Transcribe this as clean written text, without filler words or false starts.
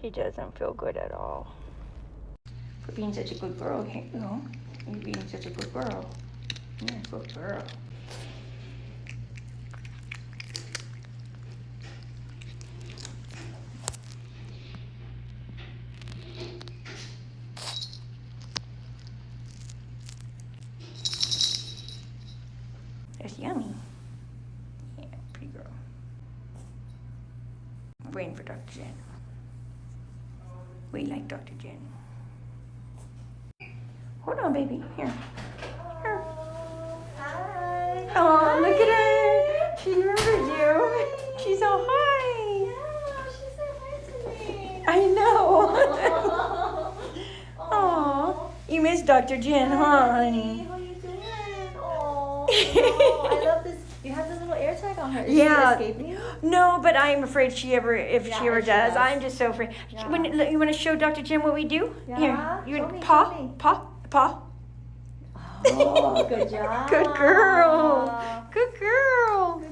She doesn't feel good at all. For being such a good girl, you know? You're being such a good girl. You're a good girl. That's yummy. Yeah, pretty girl. I'm waiting for Dr. Jen. We like Dr. Jen. Hold on, baby. Here. Here. Hi. Oh, look at her. She remembers you. She's so hi. Yeah, she said hi to me. I know. Aw. Aw. You miss Dr. Jen, huh, honey? How you doing? Oh, I love this. You have this little air tag on her. Is Yeah. she escaping? No, but I'm afraid if she ever does, does. I'm just so afraid. Yeah. You want to show Dr. Jen what we do? Yeah. Here, you Show want me, paw, show me. paw, paw. Oh, good job. Good girl. Good girl.